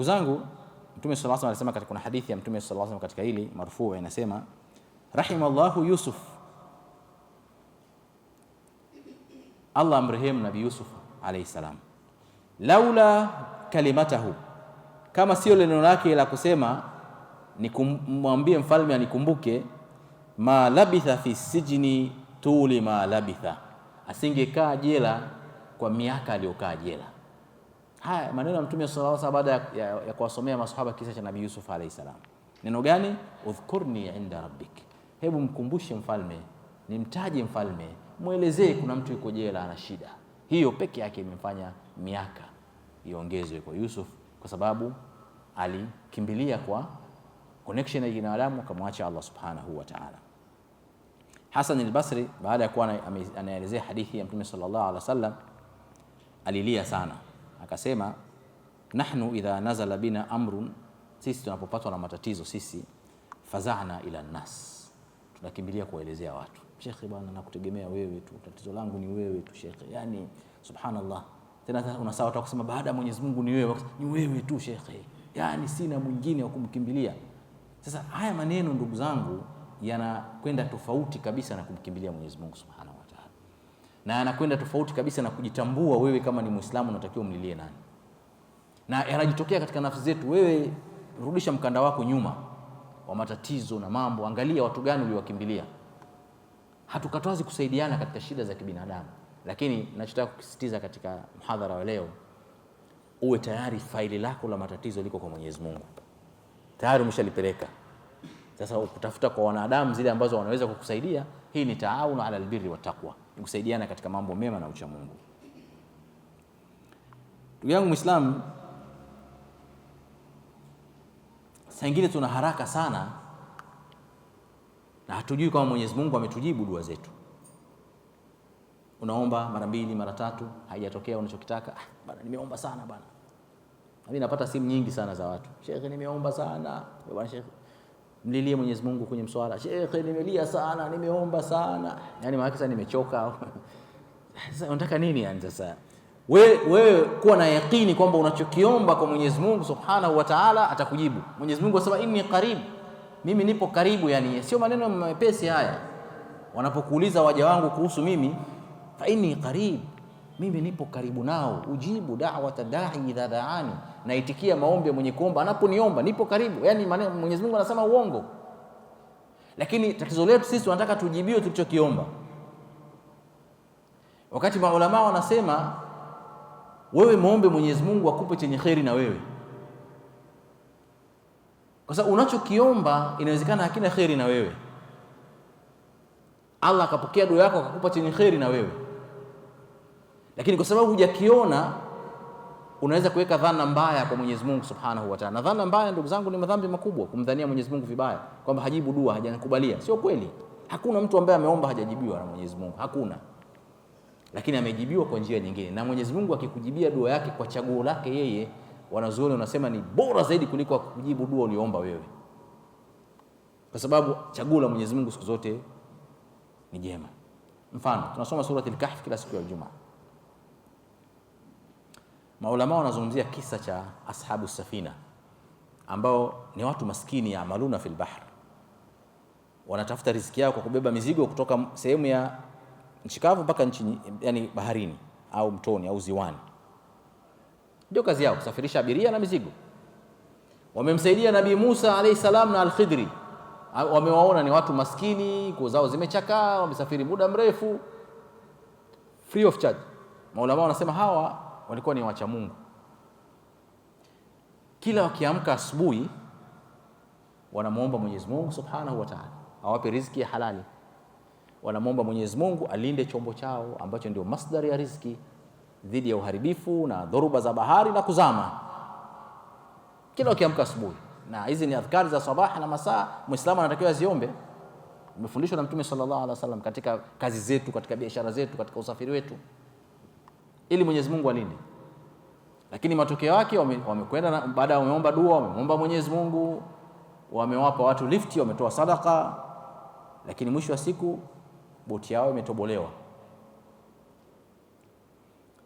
zangu, Mtume sallallahu alaihi wasallam alisema katika kuna hadithi ya Mtume sallallahu alaihi wasallam katika hili marfuu inasema, rahimallahu Yusuf, Allah amrehemu Nabii Yusuf alayhi salam, laula kalimatahu, kama sio neno lake la kusema nikumwambie mfalme anikumbuke, ma labitha fi sijni tuli ma labitha, asingekaa jela kwa miaka aliyokaa jela. Haya maneno ya Mtume sallallahu alaihi wasallam baada ya kuwasomea maswahaba kisa cha Nabii Yusuf alayhi salam. Neno gani? Udhkurni inda rabbik, hebu mkumbushe mfalme, nimtaje mfalme, muelezee kuna mtu yuko jela ana shida. Hiyo peke yake imefanya miaka iongezwe kwa Yusuf, kwa sababu alikimbilia kwa connection ya binadamu akamwacha Allah subhanahu wa ta'ala. Hasan al-Basri baada ya kuwa anaelezea hadithi ya Mtume sallallahu alaihi wasallam alilia sana, akasema, nahnu idha nazala bina amrun, sisi tunapopatwa na matatizo sisi, faza'na ila nas, tunakimbilia kuelezea watu. Shekhi bwana, nakutegemea wewe tu, tatizo langu ni wewe tu shekhi. Yani subhanallah, tena unasawa tu kusema baada ya Mwenyezi Mungu ni wewe tu shekhi, yani sina mwingine wa kumkimbilia. Sasa haya maneno ndugu zangu yanakwenda tofauti kabisa na kumkimbilia Mwenyezi Mungu subhanahu wa ta'ala, na yanakwenda tofauti kabisa na kujitambua wewe kama ni Muislamu unatakiwa umlilie nani, na yanajitokea katika nafsi zetu. Wewe rudisha mkanda wako nyuma wa matatizo na mambo, angalia watu gani uliowakimbilia. Hatukatazi kusaidiana katika shida za kibinadamu, lakini ninachotaka kusisitiza katika mhadhara wa leo, uwe tayari faili lako la matatizo liko kwa Mwenyezi Mungu, tayari umeshalipeleka. Sasa ukutafuta kwa wanadamu zile ambazo wanaweza kukusaidia, hii ni taawunu ala albirri wattaqwa, ni kusaidiana katika mambo mema na ucha Mungu. Ndugu yangu Muislamu, saa nyingine tuna haraka sana na hatujui kama Mwenyezi Mungu ametujibu dua zetu. Unaomba mara 2 mara 3 haijatokea unachokitaka. Bana, nimeomba sana bana. Mimi napata simu nyingi sana za watu, shekhe nimeomba sana bwana, shekhe mlilie Mwenyezi Mungu kwenye mswala, shekhe nimelia sana, nimeomba sana. Yani maana sasa nimechoka. Sasa unataka nini yani? Sasa wewe kuwa na yakini kwamba unachokiomba kwa Mwenyezi Mungu subhanahu wa ta'ala atakujibu. Mwenyezi Mungu asema inni qarib, mimi nipo karibu. Yani sio maneno mepesi haya. Wanapokuuliza waja wangu kuhusu mimi, fa inni qarib, mimi nipo karibu nao. Ujibu da'wata da'i idha da'ani, naitikia maombi ya mwenye kuomba anaponiomba, nipo karibu. Yani Mwenyezi Mungu anasema uongo. Lakini tatizo letu sisi tunataka tujibiwe tulichokiomba, wakati maulama wanasema wewe muombe Mwenyezi Mungu akupe chenye kheri na wewe, kwa sababu unachokiomba inawezekana hakina kheri na wewe. Allah akapokea dua yako akakupa chenye kheri na wewe, lakini kwa sababu hujakiona unaweza kuweka dhana mbaya kwa Mwenyezi Mungu subhanahu wa ta'ala. Na dhana mbaya ndugu zangu ni madhambi makubwa, kumdhania Mwenyezi Mungu vibaya kwamba hajibu dua, hajanikubalia. Sio kweli. Hakuna mtu ambaye ameomba hajajibiwa na Mwenyezi Mungu, hakuna. Lakini amejibiwa kwa njia nyingine, na Mwenyezi Mungu akikujibia dua yake kwa chaguo lake yeye, wanazuoni wanasema ni bora zaidi kuliko kujibu dua uliomba wewe, kwa sababu chaguo la Mwenyezi Mungu siku zote ni jema. Mfano, tunasoma surati al-Kahf kila siku ya Ijumaa. Maulama wanazungumzia kisa cha ashabu safina, ambao ni watu maskini ya amaluna fil bahr, wanatafuta riziki yao kwa kubeba mizigo kutoka sehemu ya nchi kavu mpaka nchi, yani baharini au mtoni au ziwani. Ndio kazi yao, kusafirisha abiria na mizigo. Wamemsaidia Nabii Musa alayhi salam na Al-Khidri, wamewaona ni watu maskini, nguo zao zimechakaa, wamesafiri muda mrefu, free of charge. Maulama wanasema hawa walikuwa ni wacha Mungu. Kila wakiamka asubuhi wanamuomba Mwenyezi Mungu subhanahu wa ta'ala awape riziki ya halali. Wanamuomba Mwenyezi Mungu alinde chombo chao ambacho ndio masdari ya riziki dhidi ya uharibifu na dhoruba za bahari na kuzama. Kila wakiamka asubuhi, na hizi ni adhkari za sabaha na masaa, Muislamu anatakiwa aziombe. Umefundishwa na Mtume sallallahu alaihi wasallam katika kazi zetu, katika biashara zetu, katika usafiri wetu, ili Mwenyezi Mungu alinde. Lakini matokeo yake wamekwenda baada ya wameomba dua, wameomba Mwenyezi Mungu, wamewapa watu lifti, wametoa sadaka, lakini mwisho wa siku boti yao imetobolewa.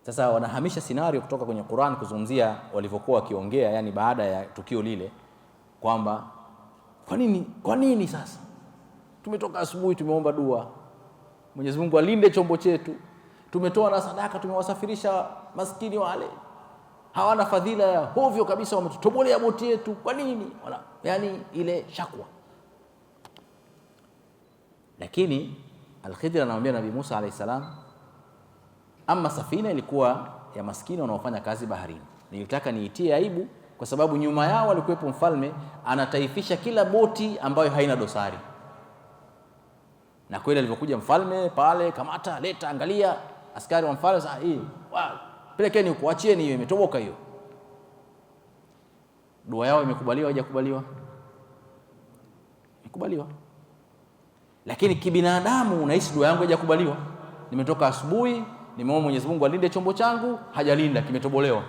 Sasa wanahamisha scenario kutoka kwenye Qur'an kuzungumzia walivyokuwa wakiongea, yani baada ya tukio lile, kwamba kwa nini sasa tumetoka asubuhi tumeomba dua Mwenyezi Mungu alinde chombo chetu, tumetoa na sadaka, tumewasafirisha maskini wale hawana fadhila ya hovyo kabisa, wametutobolea boti yetu, kwa nini? Yani ile shakwa. Lakini Al-Khidr anamwambia Nabii Musa alayhi salam, ama safina ilikuwa ya maskini wanaofanya kazi baharini, nilitaka niitie aibu kwa sababu nyuma yao alikuwepo mfalme anataifisha kila boti ambayo haina dosari. Na kweli alivyokuja mfalme pale, kamata, leta, angalia, askari wa mfalme sasa, hii pelekeni huko, achieni hiyo, imetoboka hiyo. Dua yao imekubaliwa, haijakubaliwa? Imekubaliwa. Lakini kibinadamu unahisi dua yangu haijakubaliwa. Nimetoka asubuhi, nimeomba Mwenyezi Mungu alinde chombo changu, hajalinda, kimetobolewa.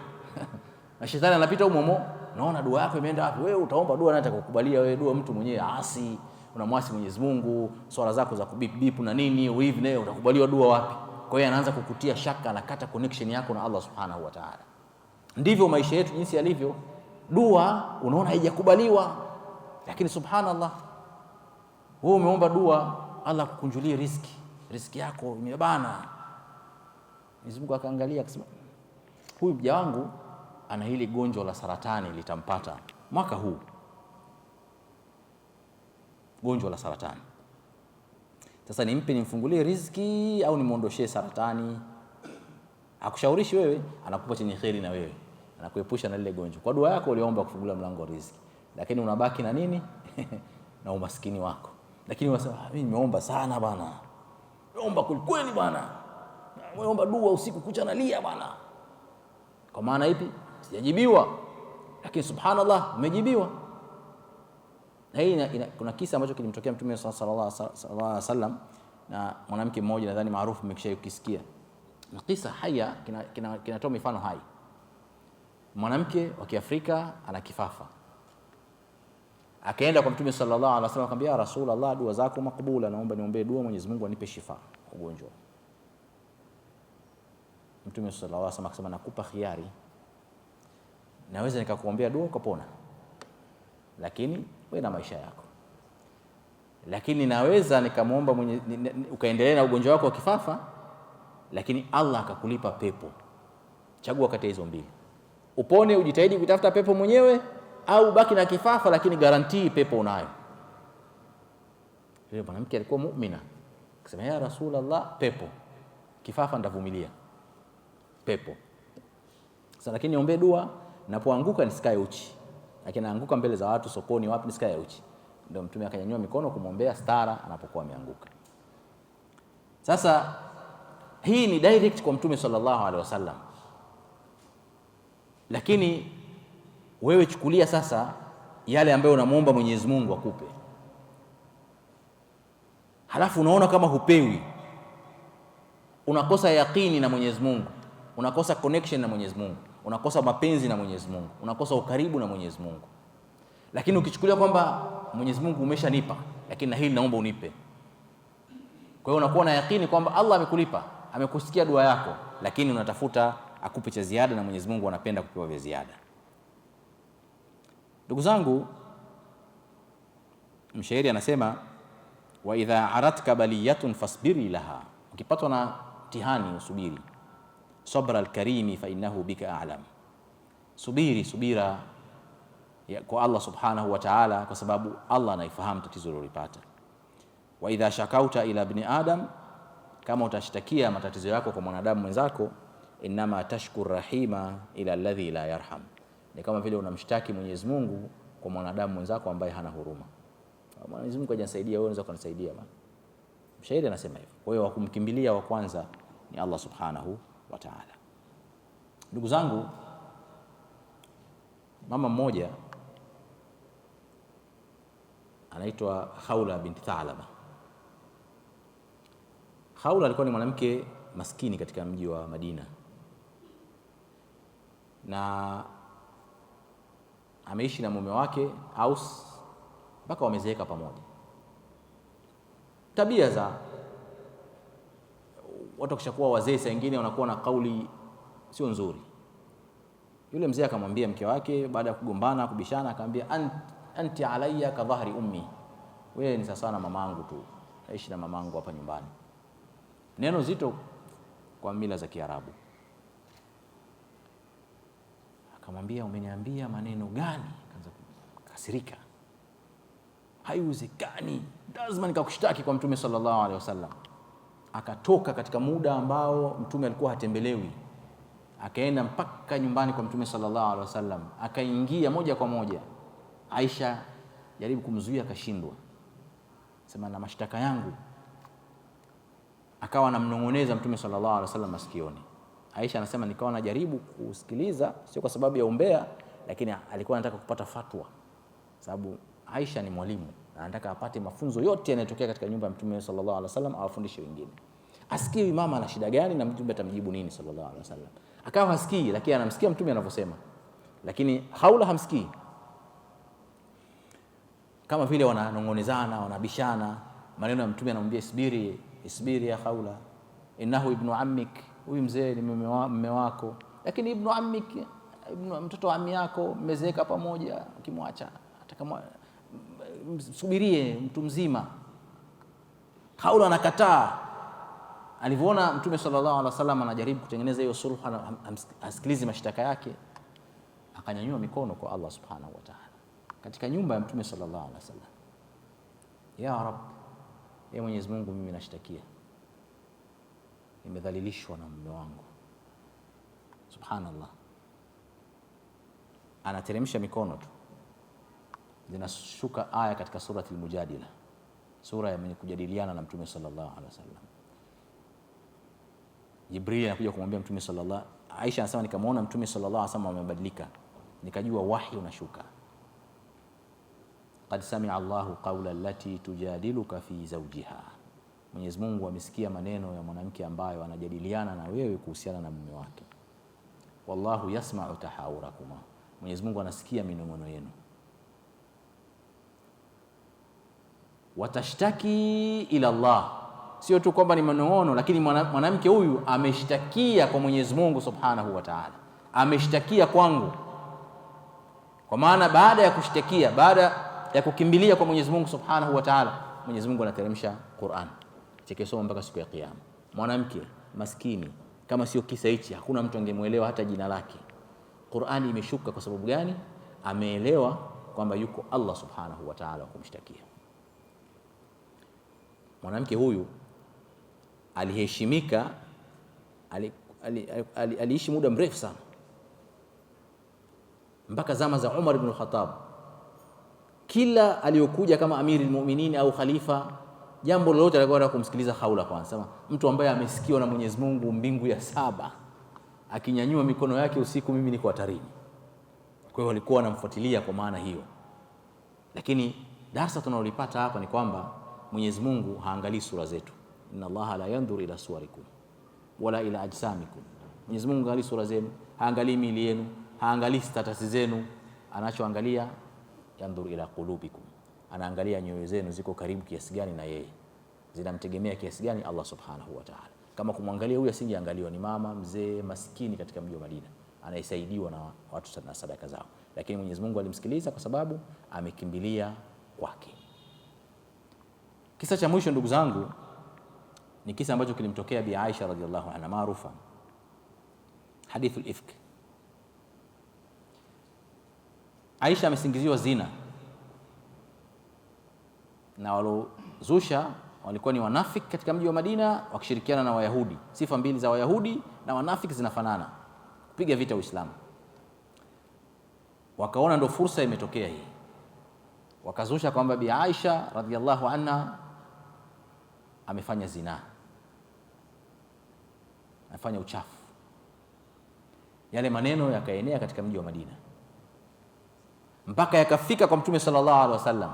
Na shetani anapita humo, naona dua yako imeenda wapi? Wewe utaomba dua na atakukubalia wewe? Dua mtu mwenyewe asi, unamwasi Mwenyezi Mungu, swala zako za kubip bip na nini, hivi nayo utakubaliwa dua wapi? Kwa hiyo anaanza kukutia shaka, anakata connection yako na Allah Subhanahu wa Ta'ala. Ndivyo maisha yetu jinsi yalivyo. Dua unaona haijakubaliwa, lakini subhanallah, wewe umeomba dua Allah kukunjulie riziki yako imebana. Mwenyezi Mungu akaangalia akasema, huyu mja wangu ana hili gonjwa la saratani litampata mwaka huu, gonjwa la saratani. Sasa nimfungulie riziki au nimuondoshee saratani? Hakushaurishi wewe, anakupa chenye kheri na wewe anakuepusha na lile gonjwa. Kwa dua yako uliomba kufungulia mlango wa riziki, lakini unabaki na nini? Na umaskini wako. Lakini unasema mimi nimeomba sana bana, nimeomba kweli bana, nimeomba dua usiku kucha nalia bana. Kwa maana ipi? Sijajibiwa, lakini subhanallah umejibiwa. Na hii kuna kisa ambacho kilimtokea Mtume sallallahu alaihi wasallam na mwanamke mmoja, nadhani maarufu, mmekishakisikia. Na kisa haya kinatoa mifano hai. Mwanamke wa Kiafrika ana kifafa, akaenda kwa Mtume sallallahu alaihi wasallam akamwambia, ya Rasulullah, dua zako makubula, naomba niombee dua Mwenyezi Mungu anipe shifa ugonjwa. Mtume sallallahu alaihi wasallam akasema, nakupa khiari, naweza nikakuombea dua ukapona, lakini wewe na maisha yako, lakini naweza nikamwomba ukaendelea na ugonjwa wako wa kifafa, lakini Allah akakulipa pepo. Chagua kati ya hizo mbili, upone ujitahidi kutafuta pepo mwenyewe, au baki na kifafa lakini guarantee pepo unayo. Yule mwanamke alikuwa muumina, akasema, ya Rasulullah, pepo, kifafa ndavumilia, pepo sasa, lakini niombe dua napoanguka nisikae uchi. Lakini anaanguka mbele za watu sokoni, wapi, nisikae uchi. Ndio Mtume akanyanyua mikono kumwombea stara anapokuwa ameanguka. Sasa hii ni direct kwa Mtume sallallahu alaihi wasallam. Lakini wewe chukulia sasa yale ambayo unamuomba Mwenyezi Mungu akupe, halafu unaona kama hupewi, unakosa yaqini na Mwenyezi Mungu, unakosa connection na Mwenyezi Mungu, unakosa mapenzi na Mwenyezi Mungu, unakosa ukaribu na Mwenyezi Mungu. Lakini ukichukulia kwamba Mwenyezi Mungu umeshanipa, lakini na hili naomba unipe, kwa hiyo unakuwa na yaqini kwamba Allah amekulipa, amekusikia dua yako, lakini unatafuta akupe cha ziada, na Mwenyezi Mungu anapenda kupewa vya ziada. Ndugu zangu, mshairi anasema, wa idha aratka baliyatun fasbiri laha, ukipatwa na mtihani usubiri. Sabra alkarimi fa innahu bika a'lam, subira kwa Allah subhanahu wa ta'ala, kwa sababu Allah anaifahamu tatizo lolipata. Wa idha shakauta ila ibn adam, kama utashtakia matatizo yako kwa mwanadamu mwenzako, inma tashkur rahima ila alladhi la yarham, ni kama vile unamshtaki Mwenyezi Mungu kwa mwanadamu mwenzako ambaye hana huruma. Mwenyezi Mungu hajanisaidia, wewe unaweza kunisaidia bana. Mshairi anasema hivyo. Kwa hiyo wakumkimbilia wa kwanza ni Allah subhanahu wa ta'ala. Ndugu zangu, mama mmoja anaitwa Khawla binti Thalaba. Khawla alikuwa ni mwanamke maskini katika mji wa Madina, na ameishi na mume wake Aus mpaka wamezeeka pamoja. Tabia za watu kishakuwa wazee, saa nyingine wanakuwa na kauli sio nzuri. Yule mzee akamwambia mke wake baada ya kugombana kubishana, akamwambia anti alayya ka dhahri ummi, wewe ni sawa na mamangu tu, naishi na mamangu hapa nyumbani. Neno zito kwa mila za Kiarabu. Akamwambia umeniambia maneno gani? Akaanza kukasirika, haiwezekani, lazima nikakushtaki kwa Mtume sallallahu alaihi wasallam. Akatoka katika muda ambao Mtume alikuwa hatembelewi, akaenda mpaka nyumbani kwa Mtume sallallahu alaihi wasallam, akaingia moja kwa moja. Aisha jaribu kumzuia, akashindwa, sema na mashtaka yangu. Akawa anamnong'oneza Mtume sallallahu alaihi wasallam masikioni. Aisha anasema nikawa najaribu kusikiliza, sio kwa sababu ya umbea, lakini alikuwa anataka kupata fatwa, sababu Aisha ni mwalimu na anataka apate mafunzo yote yanayotokea katika nyumba ya Mtume sallallahu alaihi wasallam awafundishe wengine. Asikii mama ana shida gani na Mtume atamjibu nini sallallahu alaihi wasallam. Akawa hasikii, lakini anamsikia Mtume anavyosema, lakini Khawla hamsikii. Kama vile wananong'onezana, wanabishana, maneno ya Mtume anamwambia isbiri ya Khawla, innahu ibnu ammik, huyu mzee ni mume wako, lakini ibnu ammik, mtoto wa ammi yako, mmezeeka pamoja, ukimwacha atakama subirie mtu mzima. Khawla anakataa. Alivyoona Mtume sallallahu alaihi wasallam anajaribu kutengeneza hiyo sulhu, asikilize mashtaka yake, akanyanyua mikono kwa Allah subhanahu wa ta'ala katika nyumba ya Mtume sallallahu alaihi wasallam. Ya Rabb, ya Mwenyezi Mungu, mimi nashtakia, nimedhalilishwa na mume wangu. Subhanallah, anateremsha mikono tu, zinashuka aya katika surati al-Mujadila, sura ya mwenye kujadiliana na Mtume sallallahu alaihi wasallam. Jibril anakuja kumwambia Mtume sallallahu, Aisha anasema nikamwona Mtume sallallahu alaihi wasallam amebadilika, nikajua wahi unashuka. Qad sami'a Allahu qawla allati tujadiluka fi zawjiha, Mwenyezi Mungu amesikia maneno ya mwanamke ambayo anajadiliana na wewe kuhusiana na mume wake. Wallahu yasma'u tahawurakuma, Mwenyezi Mungu anasikia minong'ono yenu. Watashtaki ila Allah, sio tu kwamba ni manong'ono, lakini mwanamke huyu ameshtakia kwa Mwenyezi Mungu subhanahu wa ta'ala, ameshtakia kwangu. Kwa maana baada ya kushtakia, baada ya kukimbilia kwa Mwenyezi Mungu subhanahu wa ta'ala, Mwenyezi Mungu anateremsha Qur'an chekesoma mpaka siku ya Kiyama. Mwanamke maskini, kama sio kisa hichi hakuna mtu angemuelewa hata jina lake. Qur'ani imeshuka kwa sababu gani? Ameelewa kwamba yuko Allah subhanahu wa ta'ala kumshtakia. Mwanamke huyu aliheshimika, aliishi muda mrefu sana, mpaka zama za Umar ibn Khattab. Kila aliyokuja kama amiri almu'minin au khalifa, jambo lolote alikuwa kumsikiliza Khawla kwanza. Sema mtu ambaye amesikiwa na Mwenyezi Mungu mbingu ya 7 akinyanyua mikono yake usiku, mimi niko hatarini. Kwa hiyo walikuwa wanamfuatilia kwa maana hiyo. Lakini darasa tunalolipata hapa ni kwamba Mwenyezi Mungu haangalii sura zetu. Inna Allaha la yanzuru ila suwarikum wala ila ajsamikum. Mwenyezi Mungu haangalii sura zenu, haangalii miili yenu, haangalii status zenu. Anachoangalia yanzuru ila qulubikum, anaangalia nyoyo zenu ziko karibu kiasi gani na yeye, zinamtegemea kiasi gani Allah subhanahu wa ta'ala. Kama kumwangalia huyu asingeangaliwa ni mama mzee maskini katika mji wa Madina anayesaidiwa na watu na sadaka zao, lakini Mwenyezi Mungu alimsikiliza kwa sababu amekimbilia kwake. Kisa cha mwisho ndugu zangu ni kisa ambacho kilimtokea Bi Aisha radhiallahu anha, maarufa hadithul ifk. Aisha amesingiziwa zina na walozusha walikuwa ni wanafiki katika mji wa Madina wakishirikiana na Wayahudi. Sifa mbili za Wayahudi na wanafiki zinafanana, kupiga vita Uislamu. Wakaona ndo fursa imetokea hii, wakazusha kwamba Bi Aisha radhiallahu anha amefanya zina, amefanya uchafu. Yale maneno yakaenea katika mji wa Madina mpaka yakafika kwa Mtume sallallahu alaihi wasallam,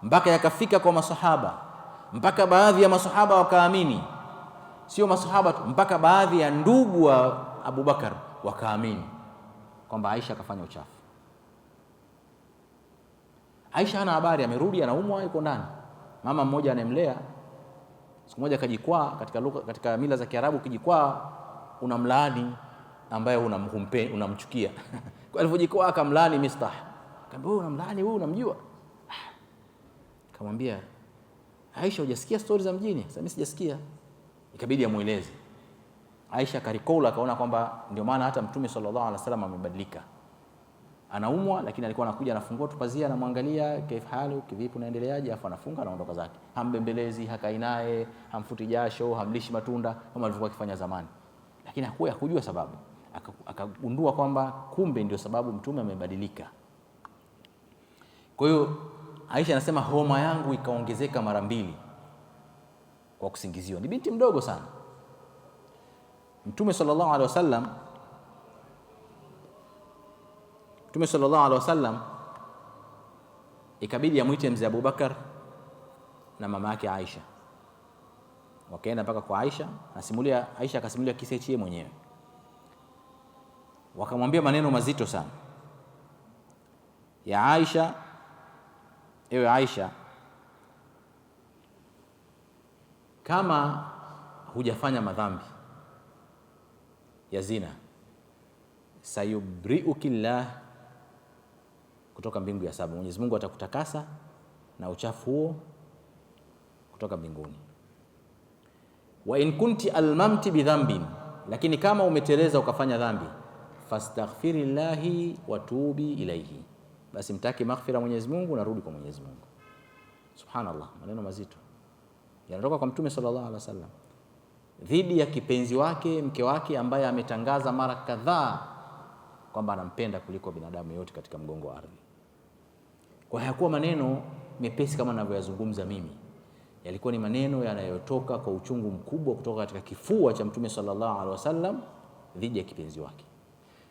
mpaka yakafika kwa masahaba, mpaka baadhi ya masahaba wakaamini. Sio masahaba tu, mpaka baadhi ya ndugu wa Abu Bakar wakaamini kwamba Aisha akafanya uchafu. Aisha hana habari, amerudi anaumwa, yuko ndani. Mama mmoja anemlea, siku moja kajikwaa, katika mila za Kiarabu kijikwaa unamlaani ambaye unamchukia. Kwa alivyojikoa akamlaani Mistah, akamwambia wewe unamlaani, wewe unamjua? Akamwambia Aisha, hujasikia stories za mjini? Sasa mimi sijasikia. Ikabidi amueleze. Aisha karikola, akaona kwamba ndio maana hata Mtume sallallahu alaihi wasallam amebadilika. Anaumwa lakini alikuwa anakuja anafungua tu pazia, anamwangalia kaifa halu, kivipi unaendeleaje, afa anafunga anaondoka zake. Hambembelezi, hakai naye, hamfuti jasho, hamlishi matunda kama alivyokuwa akifanya zamani. Lakini hakujua sababu. Akagundua kwamba kumbe ndio sababu Mtume amebadilika. Kwa hiyo Aisha anasema homa yangu ikaongezeka mara 2 kwa kusingiziwa. Ni binti mdogo sana. Mtume sallallahu alaihi wasallam ikabidi amuite mzee Abubakar na mama yake Aisha. Wakaenda mpaka kwa Aisha, Aisha akasimulia kisa hichi mwenyewe. Wakamwambia maneno mazito sana. Ya Aisha, ewe Aisha, kama hujafanya madhambi ya zina, sayubriukillah, kutoka mbingu ya 7 Mwenyezi Mungu atakutakasa na uchafu huo kutoka mbinguni. Wa in kunti almamti bidhambin, lakini kama umeteleza ukafanya dhambi, fastaghfirillahi wa tubi ilaihi, basi mtaki maghfira Mwenyezi Mungu na rudi kwa Mwenyezi Mungu. Subhanallah, maneno mazito yanatoka kwa Mtume sallallahu alaihi wasallam dhidi ya kipenzi wake, mke wake, ambaye ametangaza mara kadhaa kwamba anampenda kuliko binadamu yote katika mgongo wa ardhi. Kwa hayakuwa maneno mepesi kama ninavyoyazungumza mimi, yalikuwa ni maneno yanayotoka kwa uchungu mkubwa kutoka katika kifua cha Mtume sallallahu alaihi wasallam dhidi ya kipenzi wake,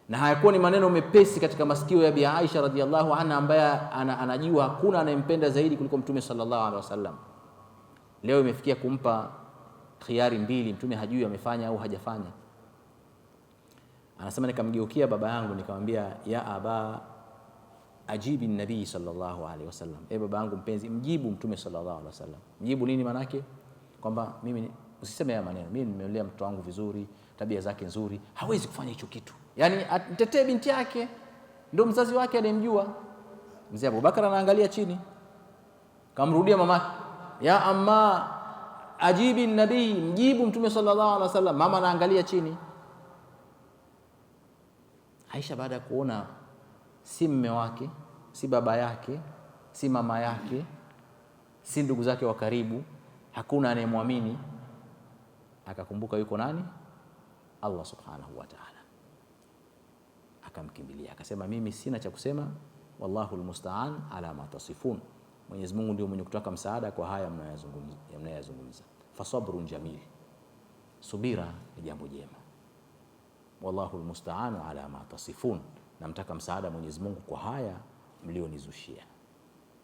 na hayakuwa ni maneno mepesi katika masikio ya Bi Aisha radhiallahu anha, ambaye anajua hakuna anayempenda zaidi kuliko Mtume sallallahu alaihi wasallam. Leo imefikia kumpa khiari 2, Mtume hajui amefanya au hajafanya. Anasema nikamgeukia baba yangu nikamwambia, ya aba ajibi nabii sallallahu alaihi wasallam, baba yangu mpenzi, mjibu Mtume sallallahu alaihi wasallam. Mjibu nini? Manake kwamba mimi usiseme haya maneno, mimi nimelea mtoto wangu vizuri, tabia zake nzuri, hawezi kufanya hicho kitu. Yani atetee binti yake, ndio mzazi wake anayemjua. Mzee Abubakar anaangalia chini, kamrudia mamake, ya amma ajibi nabii, mjibu Mtume sallallahu alaihi wasallam. Mama anaangalia chini. Aisha baada ya kuona si mme wake, si baba yake, si mama yake, si ndugu zake wa karibu, hakuna anayemwamini, akakumbuka yuko nani? Allah subhanahu wa ta'ala. Akamkimbilia akasema, mimi sina cha kusema, wallahu almusta'an ala ma tasifun, Mwenyezi Mungu ndio mwenye kutaka msaada kwa haya mnayozungumza. Fasabrun jamil, subira ni jambo jema. Wallahu almusta'an ala ma tasifun, namtaka msaada Mwenyezi Mungu kwa haya mlionizushia.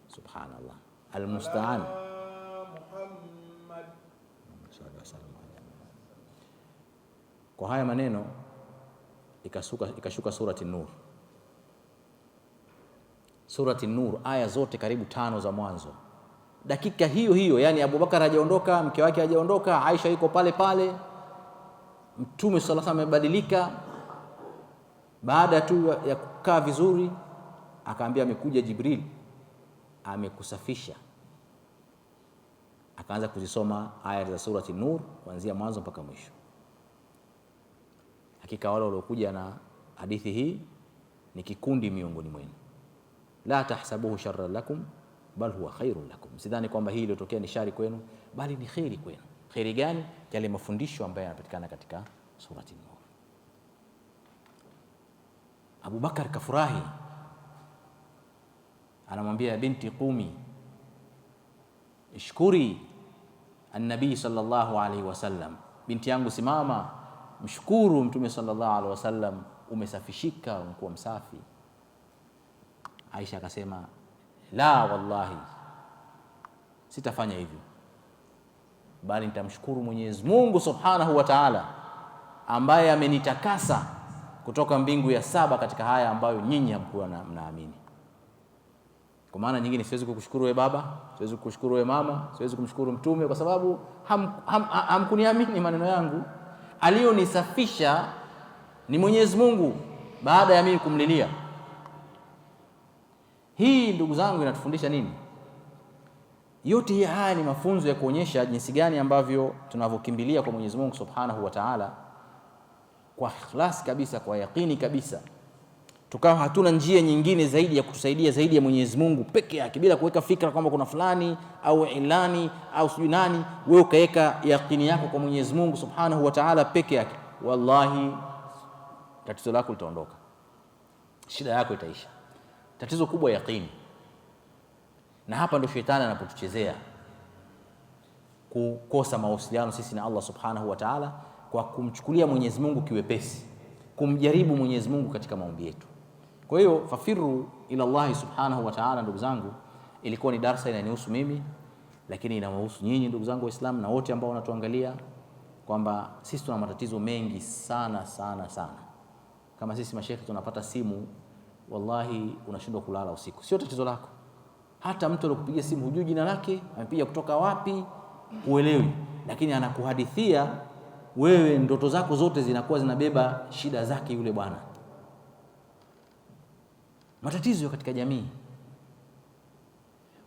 Subhanallah, almusta'an Muhammad. Kwa haya maneno ikashuka surati Nur. Surati Nur, aya zote karibu 5 za mwanzo, dakika hiyo hiyo, yani Abubakar hajaondoka, mke wake hajaondoka, Aisha yuko pale pale, Mtume sallallahu alaihi wasallam amebadilika. Baada tu ya kukaa vizuri, akaambia amekuja Jibril, amekusafisha. Akaanza kuzisoma aya za surati Nur kuanzia mwanzo mpaka mwisho. Hakika wale waliokuja na hadithi hii ni kikundi miongoni mwenu. La tahsabuhu sharran lakum bal huwa khairun lakum, sidhani kwamba hii iliyotokea ni shari kwenu, bali ni khairi kwenu. Khairi gani? Yale mafundisho ambayo yanapatikana katika surati Nur. Abu Bakar kafurahi, anamwambia binti qumi ishkuri an-nabii sallallahu alaihi wasallam, binti yangu simama mshukuru Mtume sallallahu alaihi wasallam, umesafishika, umekuwa msafi. Aisha akasema, la wallahi, sitafanya hivyo, bali nitamshukuru Mwenyezi Mungu subhanahu wa ta'ala ambaye amenitakasa kutoka mbingu ya 7 katika haya ambayo nyinyi hamkuwa mnaamini. Kwa maana nyingine, siwezi kukushukuru wewe baba, siwezi kukushukuru wewe mama, siwezi kumshukuru Mtume kwa sababu hamkuniamini maneno yangu. Alionisafisha ni Mwenyezi Mungu baada ya mimi kumlilia. Hii ndugu zangu inatufundisha nini? Yote hii haya ni mafunzo ya kuonyesha jinsi gani ambavyo tunavyokimbilia kwa Mwenyezi Mungu Subhanahu wa Ta'ala kwa ikhlas kabisa, kwa yaqini kabisa, tukawa hatuna njia nyingine zaidi ya kutusaidia zaidi ya Mwenyezi Mungu peke yake, bila kuweka fikra kwamba kuna fulani au ilani au sijui nani. Wewe ukaweka yaqini yako kwa Mwenyezi Mungu Subhanahu wa Ta'ala peke yake, wallahi tatizo lako litaondoka, shida yako itaisha. Tatizo kubwa yaqini, na hapa ndo shetani anapotuchezea, kukosa mawasiliano sisi na Allah Subhanahu wa Ta'ala kwa kumchukulia Mwenyezi Mungu kiwepesi, kumjaribu Mwenyezi Mungu katika maombi yetu. Kwa hiyo fafiru ila Allah Subhanahu wa Ta'ala, ndugu zangu, ilikuwa ni darasa inanihusu mimi, lakini inawahusu nyinyi ndugu zangu Waislamu na wote ambao wanatuangalia, kwamba sisi tuna matatizo mengi sana sana sana. Kama sisi mashekhi tunapata simu, wallahi unashindwa kulala usiku. Sio tatizo lako, hata mtu aliyokupigia simu hujui jina lake, amepiga kutoka wapi, huelewi, lakini anakuhadithia wewe, ndoto zako zote zinakuwa zinabeba shida zake yule bwana. Matatizo katika jamii,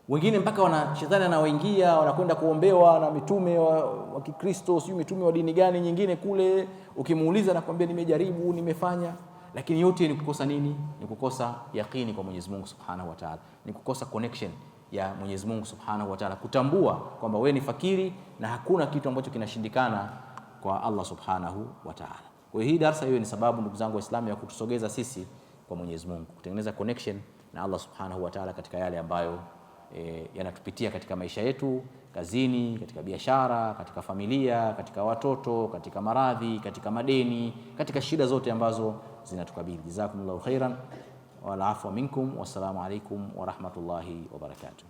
wengine mpaka shetani anawaingia, wanakwenda kuombewa na mitume wa Kikristo, sio mitume wa dini gani nyingine kule. Ukimuuliza nakwambia nimejaribu, nimefanya, lakini yote ni kukosa nini? Ni kukosa yaqini kwa Mwenyezi Mungu Subhanahu wa Ta'ala, ni kukosa connection ya Mwenyezi Mungu Subhanahu wa Ta'ala, kutambua kwamba wewe ni fakiri na hakuna kitu ambacho kinashindikana kwa Allah Subhanahu wa Ta'ala. Kwa hiyo hii darasa hiyo ni sababu ndugu zangu Waislamu ya kutusogeza sisi kwa Mwenyezi Mungu, kutengeneza connection na Allah Subhanahu wa Ta'ala katika yale ambayo yanatupitia katika maisha yetu, kazini, katika biashara, katika familia, katika watoto, katika maradhi, katika madeni, katika shida zote ambazo zinatukabili. Jazakumullahu khairan wa afwa minkum, wassalamu alaikum wa rahmatullahi wa barakatuh.